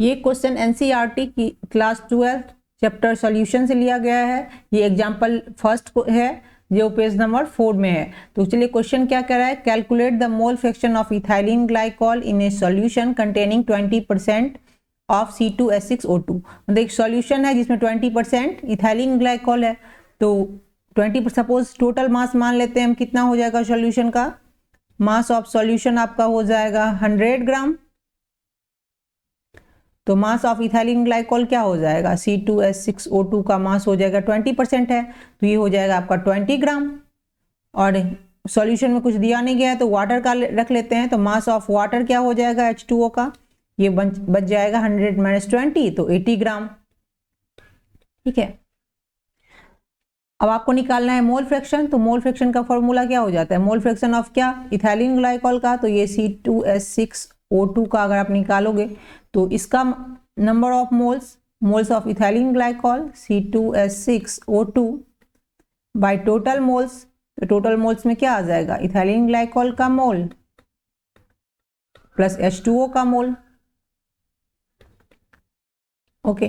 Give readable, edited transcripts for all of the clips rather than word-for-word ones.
ये question NCERT की class 12 chapter solution से लिया गया है। ये एग्जाम्पल फर्स्ट है जो पेज नंबर 4 में है। तो चलिए क्वेश्चन क्या कह रहा है, calculate the mole fraction of ethylene glycol in A solution containing 20% of C2H6O2। मतलब एक सॉल्यूशन है जिसमें 20% इथाइलिन ग्लाइकॉल है। तो 20 सपोज टोटल मास मान लेते हैं हम, कितना हो जाएगा सॉल्यूशन का, मास ऑफ सॉल्यूशन आपका हो जाएगा 100 ग्राम। तो मास ऑफ इथाइलिन ग्लाइकॉल क्या हो जाएगा, C2H6O2 का मास हो जाएगा 20% है, तो ये हो जाएगा आपका 20 ग्राम। और सॉल्यूशन में कुछ दिया नहीं गया है तो वाटर का रख लेते हैं। तो मास ऑफ वाटर क्या हो जाएगा H2O का, ये बच जाएगा 100 - 20 तो 80 ग्राम। ठीक है, अब आपको निकालना है मोल फ्रैक्शन। तो मोल फ्रैक्शन का फॉर्मूला क्या हो जाता है, मोल फ्रैक्शन ऑफ क्या, इथाइलिन ग्लाइकॉल का। तो ये C2H6O2 का अगर आप निकालोगे तो इसका number of moles of ethylene glycol C2H6O2 by total moles. तो टोटल मोल्स में क्या आ जाएगा, इथाइलिन ग्लाइकॉल का मोल प्लस H2O का मोल। ओके,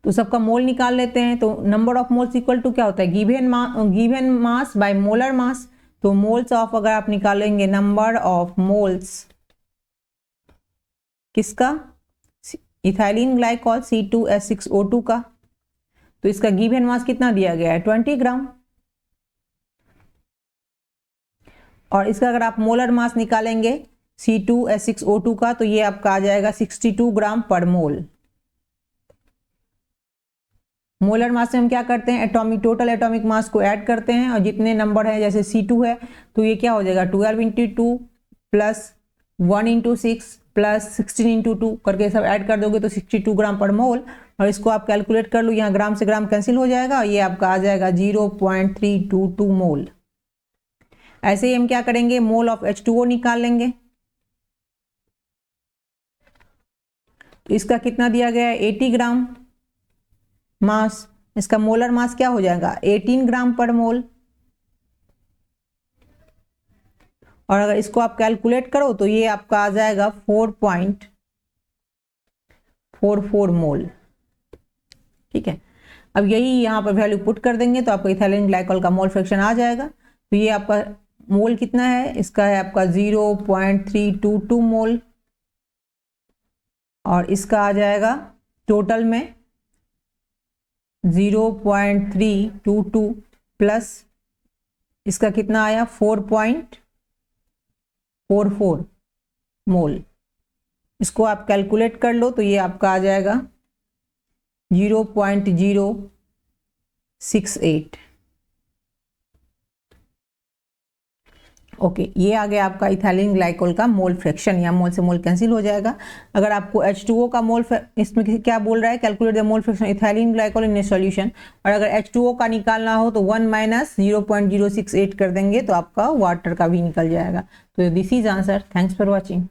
तो सबका मोल निकाल लेते हैं। तो number of moles equal to क्या होता है, given mass by molar mass. तो मोल्स ऑफ अगर आप निकालेंगे नंबर ऑफ मोल्स किसका, इथाइलिन ग्लाइकॉल C2H6O2 का, तो इसका गिवन मास कितना दिया गया है 20 ग्राम। और इसका अगर आप मोलर मास निकालेंगे C2H6O2 का तो ये आपका आ जाएगा 62 ग्राम पर मोल। मोलर मास में हम क्या करते हैं, टोटल एटॉमिक मास को ऐड करते हैं और जितने नंबर है जैसे C2 है तो ये क्या हो जाएगा 12 × 2 प्लस 1 × 6 प्लस 16 × 2 करके सब ऐड कर दोगे तो 62 ग्राम पर मोल। और इसको आप कैलकुलेट कर लो, यहाँ ग्राम से ग्राम कैंसिल हो जाएगा और ये आपका आ जाएगा 0.322 मोल। ऐसे ही हम क्या करेंगे, मोल ऑफ H2O निकाल लेंगे। तो इसका कितना दिया गया है 80 ग्राम मास, इसका मोलर मास क्या हो जाएगा 18 ग्राम पर मोल। और अगर इसको आप कैलकुलेट करो तो ये आपका आ जाएगा 4.44 मोल। ठीक है, अब यही यहाँ पर वैल्यू पुट कर देंगे तो आपका इथाइलिन ग्लाइकॉल का मोल फ्रैक्शन आ जाएगा। तो ये आपका मोल कितना है, इसका है आपका 0.322 मोल। और इसका आ जाएगा टोटल में 0.322 प्लस इसका कितना आया 4.44 मोल। इसको आप कैलकुलेट कर लो तो ये आपका आ जाएगा 0.068। ओके, ये आ गया आपका इथाइलिन ग्लाइकॉल का मोल फ्रैक्शन। या मोल से मोल कैंसिल हो जाएगा। अगर आपको H2O का मोल, इसमें क्या बोल रहा है, calculate the mole fraction ethylene glycol in A solution. और अगर H2O का निकालना हो तो 1 - 0.068 कर देंगे तो आपका वाटर का भी निकल जाएगा। तो this is answer. Thanks for watching.